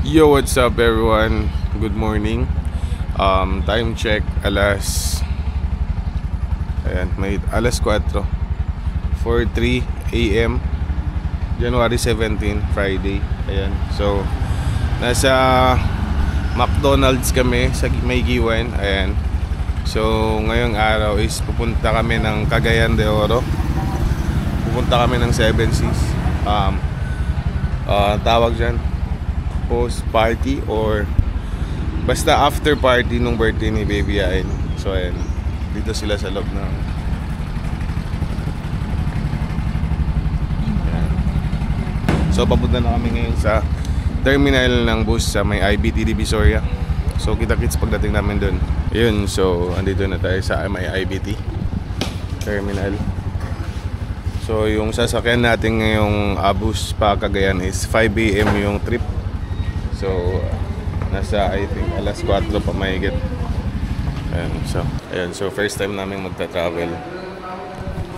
Yo, what's up everyone? Good morning. Time check alas 4:43 AM January 17, Friday. Ayan. So nasa McDonald's kami sa May Giwan. Ayan. So ngayong araw is pupunta kami ng Cagayan de Oro. Pupunta kami ng Seven Seas. Tawag dyan post party or basta after party nung birthday ni Baby Ain. So ayan, dito sila sa loob ng ayan. So papunta na kami ngayon sa terminal ng bus sa may IBT Divisoria. So kita-kits pagdating namin dun. Ayun, so andito na tayo sa may IBT terminal. So yung sasakyan natin ngayong bus pa Cagayan is 5 AM yung trip. So nasa I think alas 4 pa mahigit. Ayan, so first time namin magta-travel.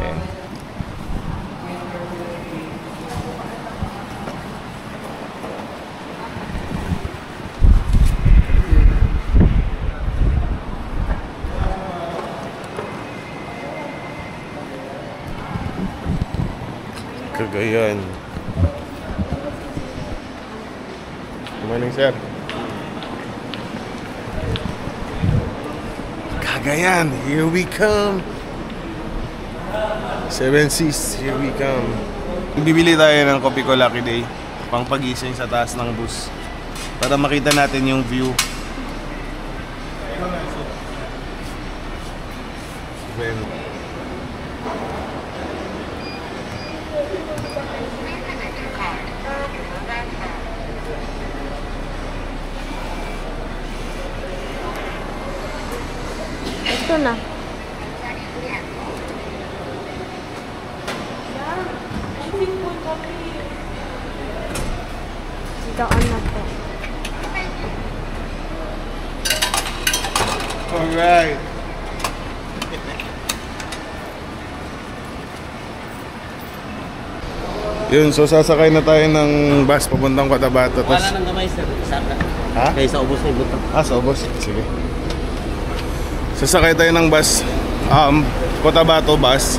Ayan. Cagayan. Good morning, sir. Cagayan, here we come. Seven Seas, here we come. Bibili tayo ng Kopi Ko Lucky Day pang pagising sa taas ng bus para makita natin yung view. Ito na. Daan na to. Alright. Yun, so sasakay na tayo ng bus papuntang Cotabato. Wala nang gamay, sir. Saka. Ha? Kaya sa ubos na yung butang. Sa ubos? Sige. Sasakay tayo ng bus, Cotabato bus.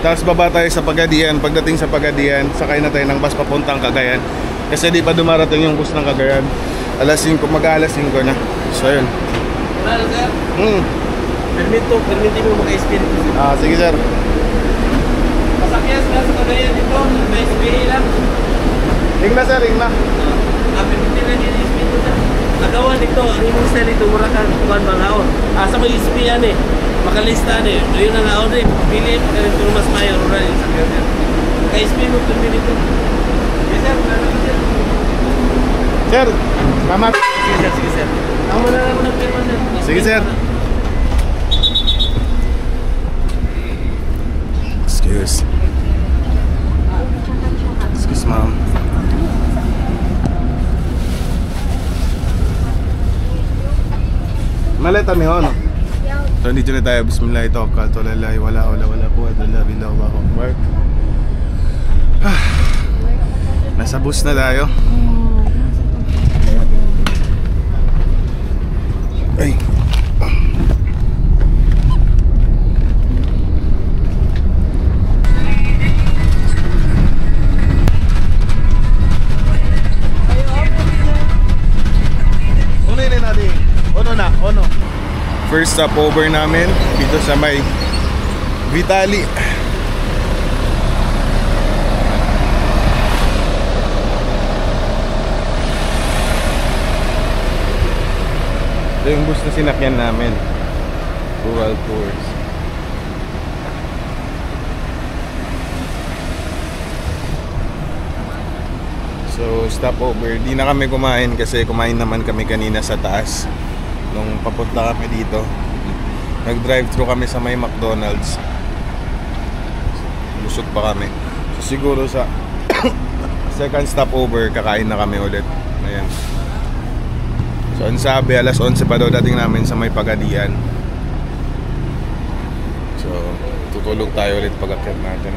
Tapos baba tayo sa Pagadian. Pagdating sa Pagadian, sakay na tayo ng bus papuntang Cagayan. Kasi di pa dumarating yung bus ng Cagayan. Alas 5, mag-alas 5 na. So yun. Wala, sir. Permit mo maka-espiritu. Sige sir. Pasakyan sila sa Cagayan dito. May SPA lang. Ringna sir, ringna. Permit na din yung espiritu na. Nagawa nito, ang imong style ito, murakan, kuhan bang haon. Sa mga SPA yan eh. Makalista eh. Yun ang haon eh. Pili, pagkalit ko mas mayor. Rural yung sakyan sir. Maka-SPA mo, permit nito. Yes sir, sir. Sir, salamat. Sige sir. Ako na lang ng firma sir. Sige sir. Excuse ma'am. Maleta mi hono. So dito na tayo. Bismillah, tawakkal ala Allah, wala quwwata illa billah, Allahu akbar. Nasa bus na tayo. Ay. Ono. First stopover namin dito sa may Vitali. Ito yung bus na sinakyan namin. Rural Tours. So stopover. Di na kami kumain kasi kumain naman kami kanina sa taas. Nung papunta kami dito, nag-drive-thru kami sa may McDonald's. Lusot pa kami. So siguro sa second stopover, kakain na kami ulit. Ayan. So ang sabi, alas 11 pa daw dating namin sa may Pagadian. So tutulog tayo ulit pag-akyat natin.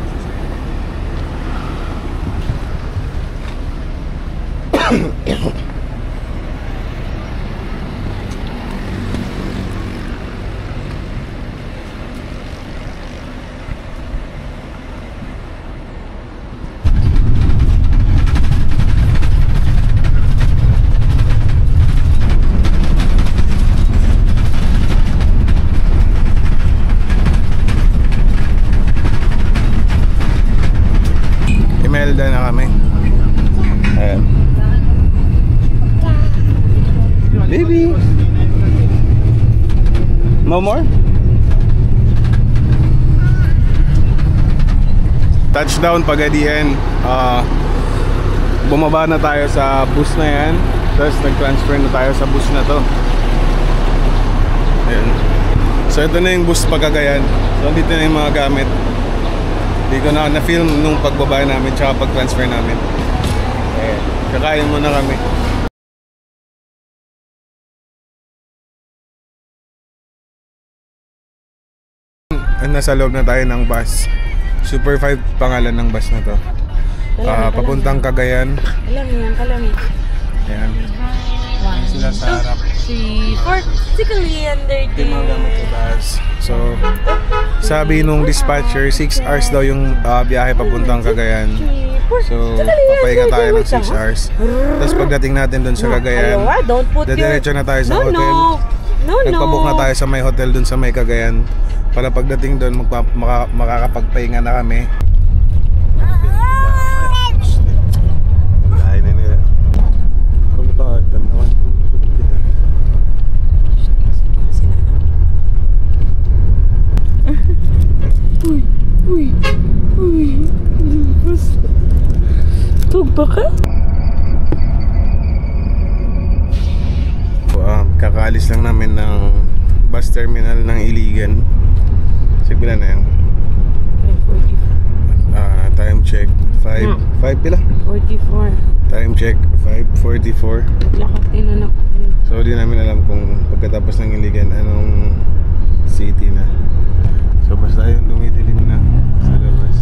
Baby! No more? Touchdown Pagadian. Bumaba na tayo sa bus na yan. Tapos nag-transfer na tayo sa bus na to. Ayan. So ito na yung bus Pagcagayan. So dito na yung mga gamit. Hindi ko na na-film nung pagbaba namin tsaka pag-transfer namin. Ayan. Kakain muna kami. Nasa loob na tayo ng bus. Super 5 pangalan ng bus na to. Papuntang Cagayan. Kalami. Ayan. Sila sa harap. 3, 4, 6, So, sabi nung dispatcher, 6 hours daw yung biyahe papuntang Cagayan. So, papahinga tayo ng 6 hours. Tapos pagdating natin doon sa Cagayan, dediretso na tayo sa hotel. Nagpabook na tayo sa may hotel doon sa may Cagayan. Para pagdating doon, makakapagpahinga na kami. Baka? Kakaalis lang namin ng bus terminal ng Iligan. Sigla na yan. Time check 5 pila? 44. Time check 5:44. Lakad din anak. So di namin alam kung pagkatapos ng Iligan anong city na. So basta yun, lumidilim na sa labas.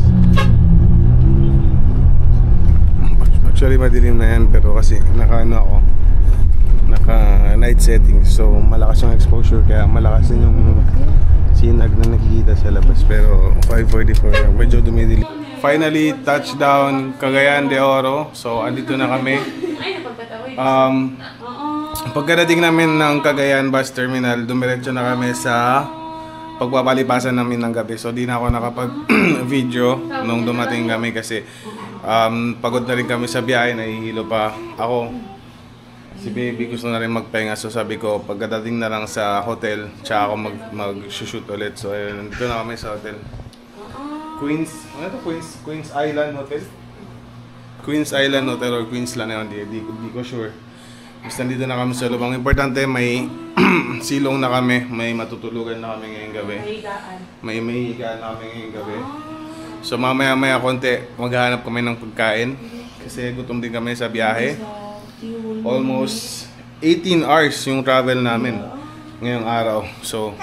Actually madilim na yan pero kasi naka night setting, so malakas yung exposure kaya malakas din yung sinag na nakikita sa labas. Pero 5:44 medyo dumidilim. Finally touchdown Cagayan de Oro. So andito na kami. Pagkadating namin ng Cagayan bus terminal, dumiretso na kami sa pagpapalipasan namin ng gabi. So di na ako nakapag video nung dumating kami kasi pagod na rin kami sa biyahe, nahihilo pa ako. Si baby gusto na rin magpahinga, so sabi ko pagdating na lang sa hotel tsaka ako mag-shoot ulit. So ayun, nandito na kami sa hotel Queens Island Hotel, Queens Island Hotel or Queens lang yun, di ko sure. Basta nandito na kami sa loob. Ang importante may silong na kami, may matutulugan na kami ngayong gabi, may higaan na kami ngayong gabi. So mamaya konti maghahanap kami ng pagkain kasi gutom din kami sa biyahe. Almost 18 hours yung travel namin ngayong araw. So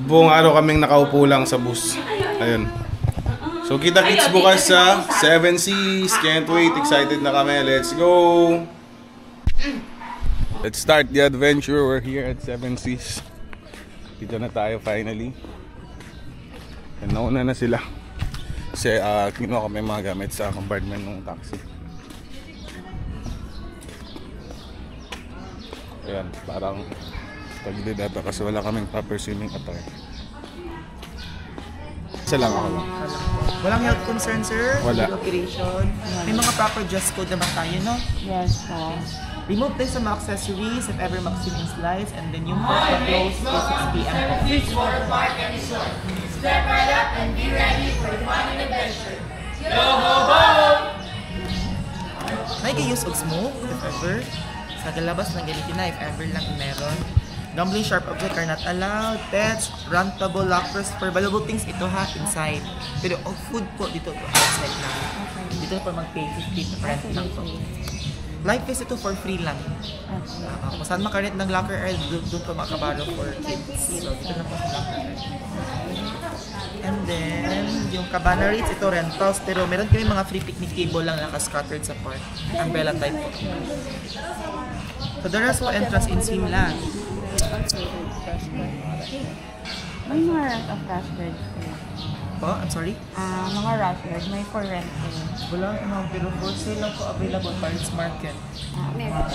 buong araw kaming nakaupo lang sa bus. Ayun. So kita-kits bukas sa 7 Seas. Can't wait, excited na kami. Let's go. Let's start the adventure. We're here at 7 Seas. Dito na tayo finally. And nauna na sila. Kasi kinuha kami mga gamit sa compartment ng taxi. Ayan, parang tagilid ata kasi wala kaming proper swimming attire. Isa lang ako lang. Walang health concern, sir? Wala. Operation. May mga proper dress code naman tayo, no? Yes, po. Remove din sa mga accessories if ever mag-swimming slides, and then yung port na close to 6 p.m. Reach for the park and resort. Step right up and be ready for the fun and adventure. Yo ho ho! May use og smoke, if ever. Sa galabas ng ganito na, if ever lang meron. Gambling sharp objects are not allowed. Pets, rentable lockers, for valuable things ito ha, inside. Pero ang food po dito po outside lang. Dito po mag-pay 50 rent lang po. Life is ito for free lang. Kung saan makarent ng locker, doon po makabalo for kids. So dito na po sa locker. And then, yung cabana rates, ito rentals. Pero meron kami mga free picnic table lang naka-scattered sa park. Umbrella type po. So the rest po entrance in swim lang. May mga rent of rashbird. Po, I'm sorry? Mga rashbird, may for rent. Wala naman, pero for sale lang po available Paris Market. Meron.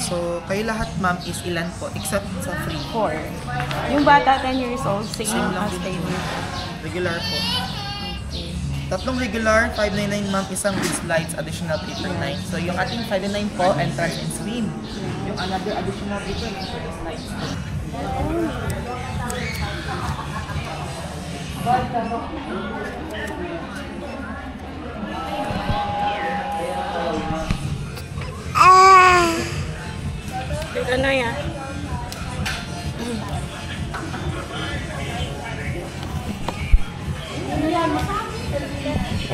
So, kayo lahat ma'am is ilan po? Except sa free. 4. Yung bata 10 years old, same Same lang as din po. Regular po. Okay. Tatlong regular, 599 ma'am, isang with slides, additional pay per night. So yung ating 599 po, entrance and swim. Yung another additional pay per night for the slides. Ano yan?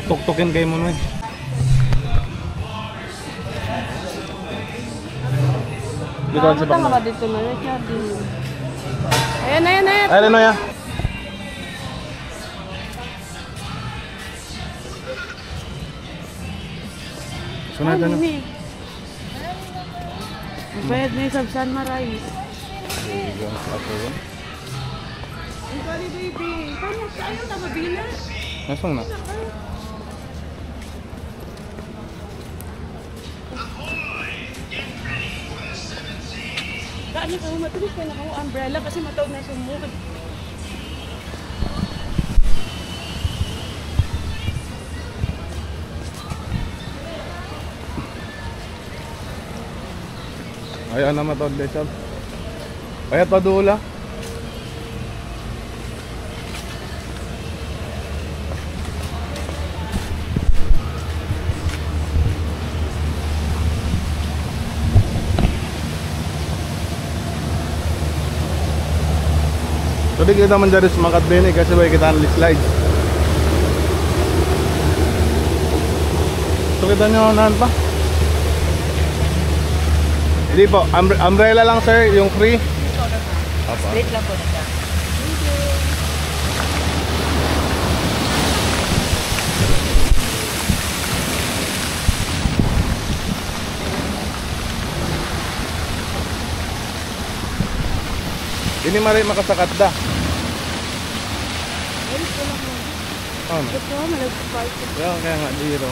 Tuk-tukin kayo mo, eh. Dito sa Tama bangka. ba dito na Richard? Ayan, ayan, ayan. Ay, ano ya? Sunod na. Bayad na yung San Maray. Sorry, baby. Tama, ayaw na mabila. Nasaan na? Kaano ka, matulis ka na ako umbrella kasi matawag na sumukad. Ayan na matod lesab. Ayan pa dula. So di kita man dyan sumakat din eh kasi way kita ang slides. So kita nyo nahan pa. Hindi po, umbrella lang sir, yung free. Straight lang po na siya. Hindi maray makasakat da. Oh, no. Ito, malagpapart. Kaya nga, dito.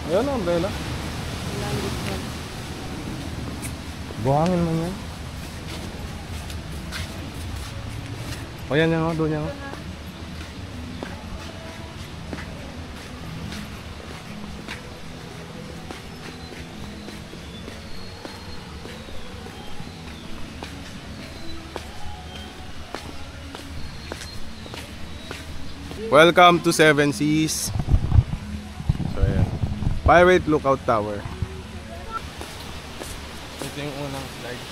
Ayan ang umbrella. Buhangin man yan. O yan yan o, doon yan o. Welcome to Seven Seas. So ayan, Pirate Lookout Tower. Ito yung unang slide.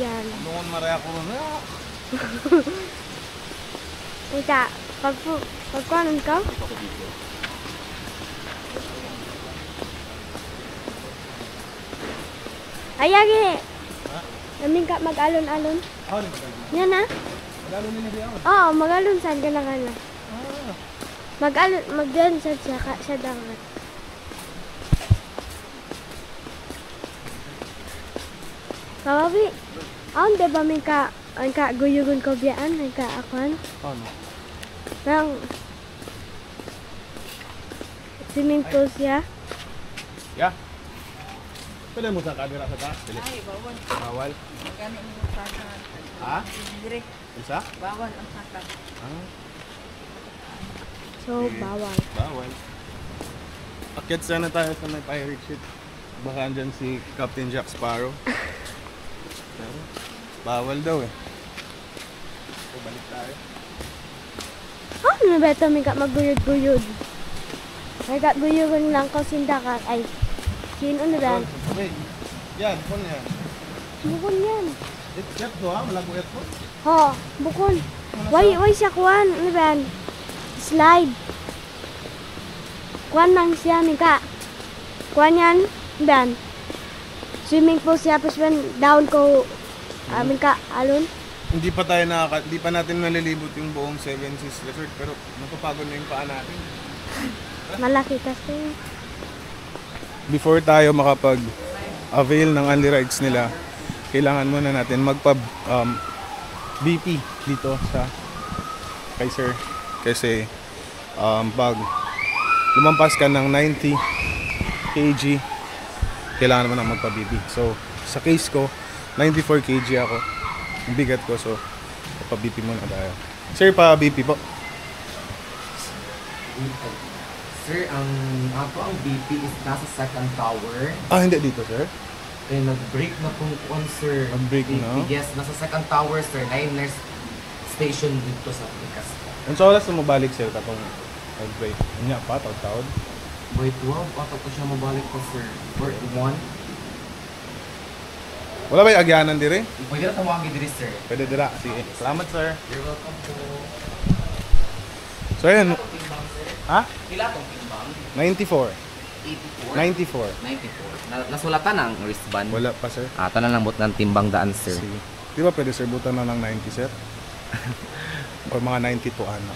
Yan. Noon maraya ko na. Ika, pagkuhanan ka? Ay, agi! Namin ka mag-alon-alon. Yan na? Mag-alon din niya. Oo, mag-alon saan ka na ka na. Mag-alon, mag-alon saan sa dagat. Kawabi, aon di ba may ang guyugon ko biyaan, ang akwan? Ano? Nang swimming pool siya. Yeah. Pwede mo sa camera sa taas? Ay, bawal. Bawal? Magkano yung sakat? Ha? Dire, Isa? bawal ang sakat. Ah, So, bawal. bawal. Akyat sana tayo sa may pirate ship. Baka andyan si Captain Jack Sparrow. Pero, bawal daw eh. So, balik tayo. Ano ba ito may ka maguyod-guyod? May ka guyugon lang ko sindakat. Ay, sino na ba? Okay. Yan, phone yan. Bukon yan. Jet to ha? Malago jet po? Ho, bukon. Why siya kuwan? Ano ba yan? Slide. Kuwan lang siya, Mika. Kuwan yan, ano ba yan? Swimming pool siya, tapos when down ko, Mika, alon. Hindi pa natin malilibot yung buong Seven Seas Resort pero napapagod na yung paa natin. Malaki kasi. Before tayo makapag-avail ng only rides nila, kailangan muna natin BP dito sa kay sir. Kasi pag lumampas ka ng 90 kg, kailangan mo nang magpa-BP. So, sa case ko, 94 kg ako. Ang bigat ko, so pa-BP muna tayo. Sir, pa-BP po. Sir, ang BP is nasa second tower. Ah, hindi dito, sir. Then nag-break na pong kuwan, sir. Nag-break na? Yes, nasa second tower, sir. 9 nurse station dito sa Pilipinas. Ang sa oras na mabalik, sir, katong nag-break. Ano pa, taod-taod? By 12, ato ko siya mabalik pa, sir. Or 1. Wala ba yung agyanan dire? Pwede na tawagin diri, sir. Pwede dira. Sige. Salamat, sir. You're welcome po. So, ayan. Ha? Pila tong timbang? 94. 84? 94. 94. Nasulatan ang wristband? Wala pa, sir. Tanan lang bot ng timbang daan, sir. Sige. Di ba pwede, sir, butan na ng 90, sir? Or mga 92, ano?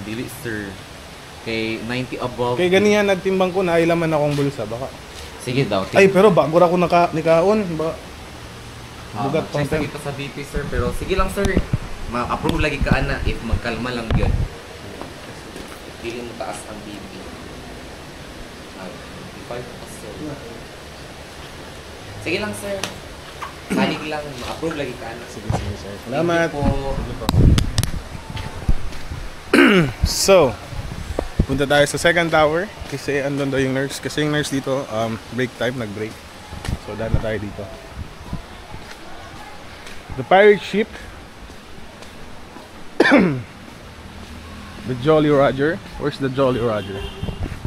Dili, sir. Kay 90 above. Kaya ganiyan, nagtimbang ko na, ilaman akong bulsa. Baka. Sige daw. Ay, pero bago ako nikaon. Baka. Bugat Check content. ito sa BP, sir. Pero sige lang, sir. Ma-approve lagi ka na if magkalma lang yun. Hindi mo taas ang BP. 55 pa, sir. Sige lang, sir. Salig lang. Ma-approve lagi ka na. Sige, sir. Salamat. Thank you po. So, punta tayo sa second tower kasi andun daw yung nurse. Kasi yung nurse dito, break time, nag-break. So, daan na tayo dito. The pirate ship. The Jolly Roger. Where's the Jolly Roger?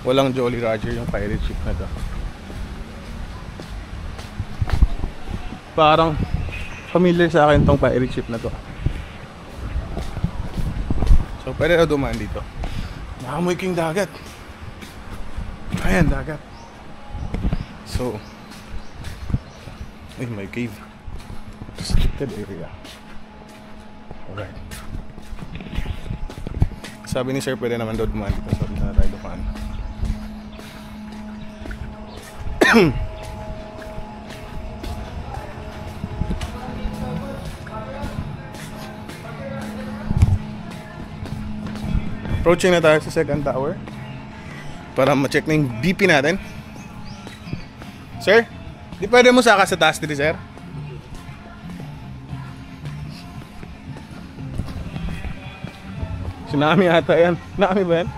Walang Jolly Roger yung pirate ship na to. Parang familiar sa akin tong pirate ship na to. So, pwede na dumaan dito. Nakamoy ko yung dagat. Ayan, dagat. So, ay, may cave. Restricted area. Alright. Sabi ni sir, pwede naman daw dumaan dito. So, dito na tayo dumaan. Approaching na tayo sa second tower para ma-check na yung BP natin. Sir, di pwede mo saka sa taas dito, sir? Tsunami ata yan. Tsunami ba yan?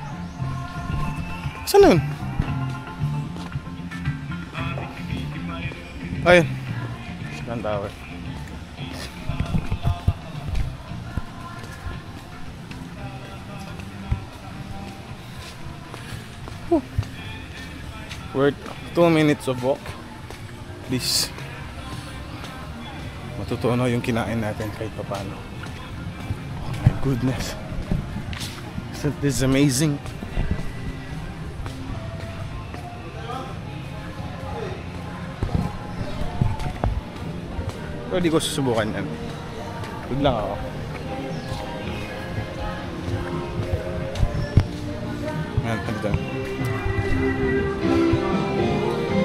Saan nun? Ayun. Second tower. We're 2 minutes of walk. Please, matutunaw yung kinain natin kahit pa paano. Oh my goodness, isn't this amazing? Pero di ko susubukan yan. Huwag lang ako. Yan, dito.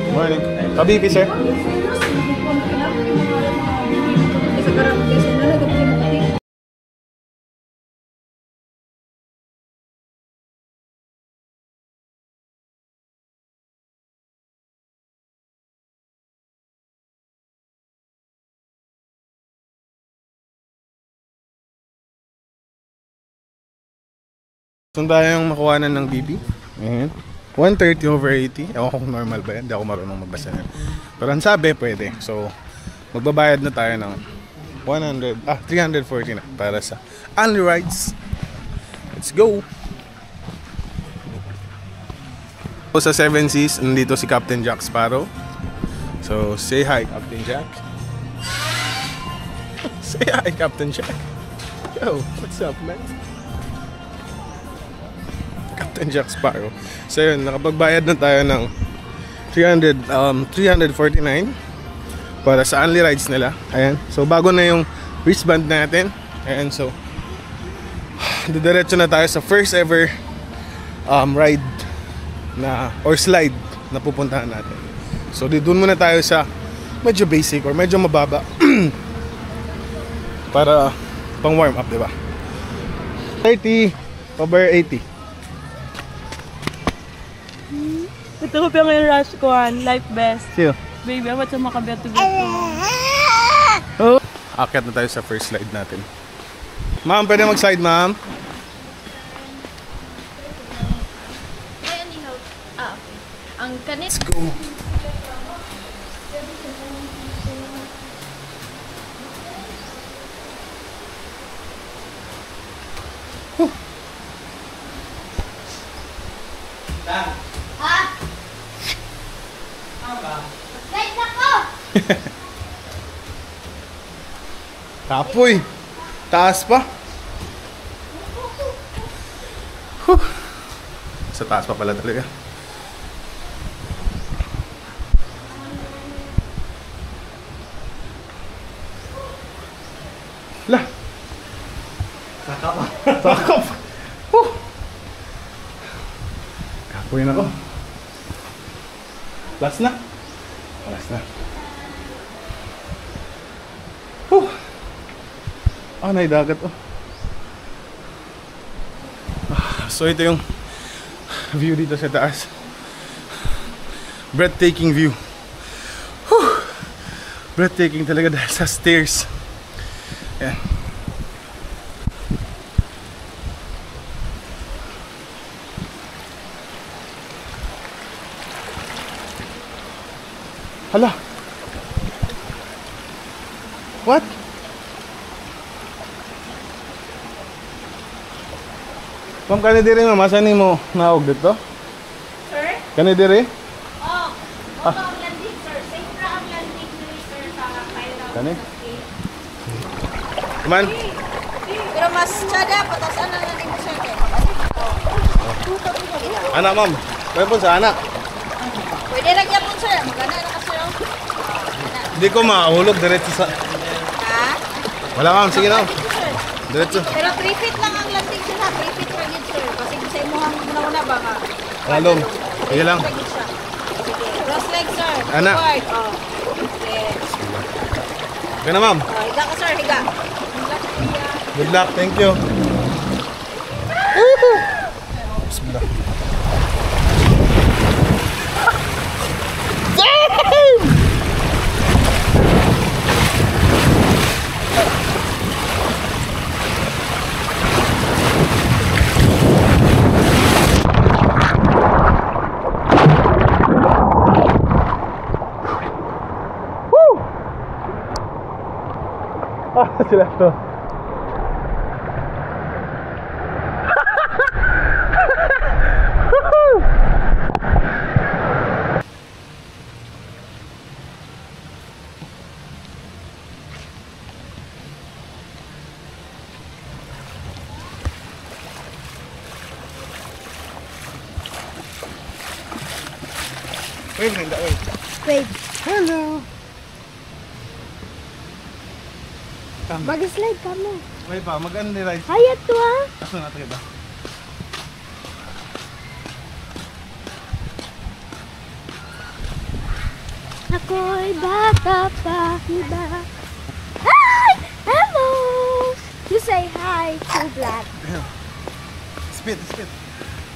Morning. Pa-BP, sir. Sundayan yung makuhanan ng BP. Ayan. 130/80. Ewan ko kung normal ba yan. Hindi ako marunong magbasa yan. Pero ang sabi, pwede. So, magbabayad na tayo ng 340 na para sa only rides. Let's go! So, sa 7 Seas, nandito si Captain Jack Sparrow. So, say hi, Captain Jack. Say hi, Captain Jack. Yo, what's up, man? Captain Jack Sparrow. So yun, nakapagbayad na tayo ng 349 para sa only rides nila. Ayan. So bago na yung wristband natin. Ayan, so didiretso na tayo sa first ever ride na or slide na pupuntahan natin. So doon muna tayo sa medyo basic or medyo mababa para pang warm up, di ba? 30 over 80. Ito ko pa ngayon rush ko, life best. Siyo. Baby, amat sa makabeto-beto. Oh. Akyat na tayo sa first slide natin. Ma'am, pwede mag-slide, ma'am? Ang kanit. Let's go. Ha? Slide na ko! Tapoy. Taas pa. Huh. Sa taas pa pala talaga. Lah. Sakap. Sakap. Huh. Kapoy na ko. Last na. Last na. Huh. Ah, naidagat oh. So ito yung view dito sa taas. Breathtaking view. Whew. Breathtaking talaga dahil sa stairs. Ayan. Hala. What? Ma'am, kani diri ma'am, asan ni mo naog dito? Sir? Kani diri? Oh, ang landing, sir. Safe ra ang landing diri, sir, sa Cairo. Kani? Man, Pero mas tsada, patasan na landing mo, sir. anak ma'am. Kaya po sa anak. Pwede lang yan po, sir. Magana na kasi, oh. Hindi ko mahulog diretso sa... Ha? Wala ma'am, sige na. Sir. Diretso. Pero 3 feet lang ang landing, sir, ha? 3 feet ra gid, sir. Kasi sa imuhang una-una ba ka? Alom. Sige lang. Sige. Cross leg, sir. Anak. Forward. Oh. Okay. Okay na ma'am. Oh, higa ka, sir. Higa. Good luck, thank you. Bismillah. Ah, sila to. Wait, wait. Wait. Hello. Mag-slide ka mo. Wait pa, mag-ano ni Ride? Hayat to ha. Aso natin ba? Ako'y bata pa, diba? Hi! Hello! You say hi to Vlad. Spit, spit.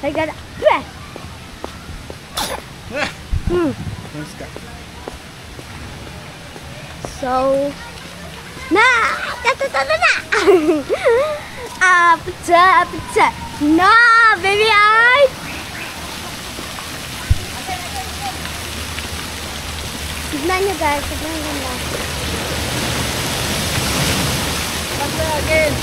I got it. Thanks ka. So, na! Tatata na! Apita, apita. No, baby, I... Tignan nyo guys, tignan nyo na. Again.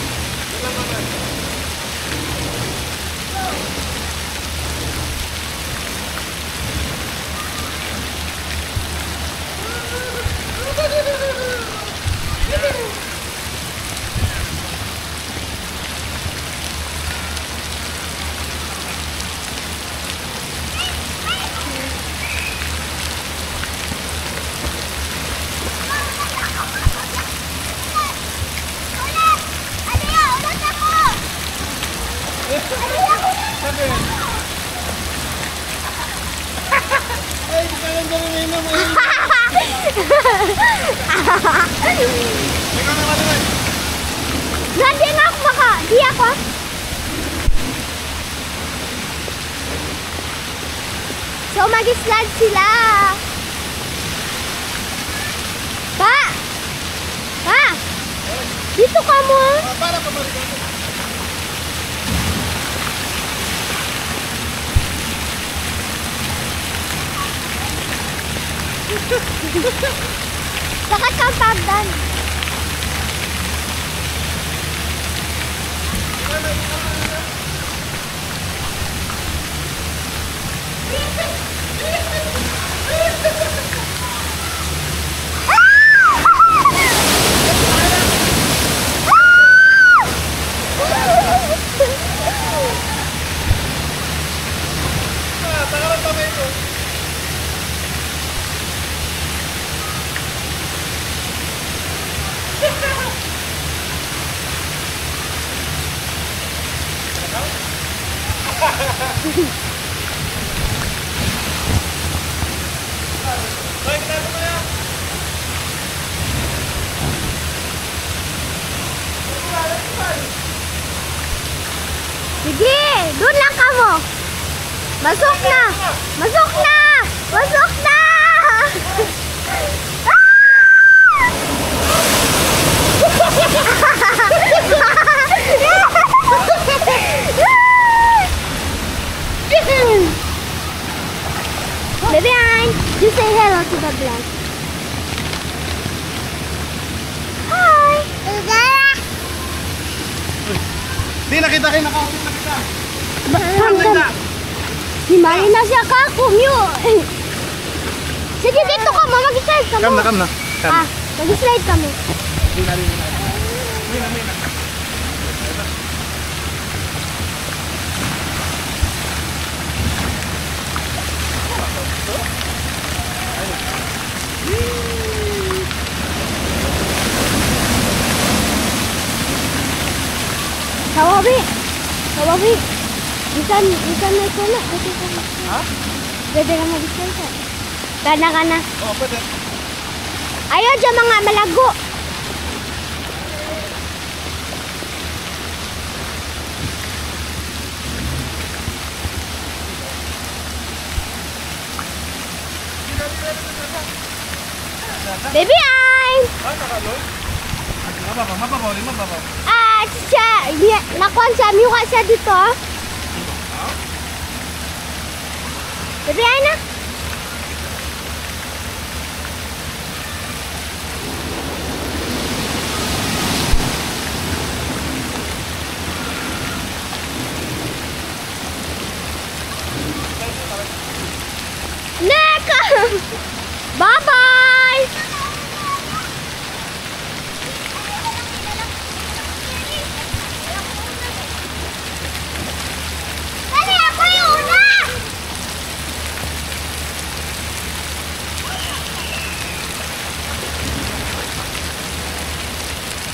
ka rin inom eh. Ikaw naman naman. Hindi nga ako baka. Di ako. So, mag-slide sila. Pa! Pa! Dito ka mo. Para pa balik. Bakit kang pagdan? Sige, doon lang ka mo. Masok na! Masok na! Masok na! Baby Ann, you say hello to the vlog. Hi! Di nakita kayo nakakita kita. Himali na siya kakumyo. Sige, dito ka mo. Mag-slide ka mo. Kam na. Ah, mag-slide ka mo. Kawawi. Kawawi. Ikan na ito na. Ha? Pwede na mag-slide ka. Kana. Oh, pwede. Ayaw dyan mga malago. Baby Ay! Mababaw. Ah, siya. Nakuha siya. Miyuka siya dito. Baby Ay na. Neka! Bye-bye! Dali, ako yung una!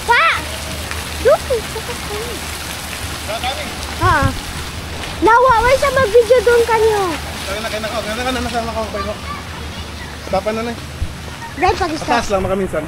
Pa! Duki, sakat ka niya. Ha? Nawaway siya mag-video doon kanyo. Kaya na, nasama ka ako. Tapan na na eh. Dahil pag-stop. Taas lang makaminsan.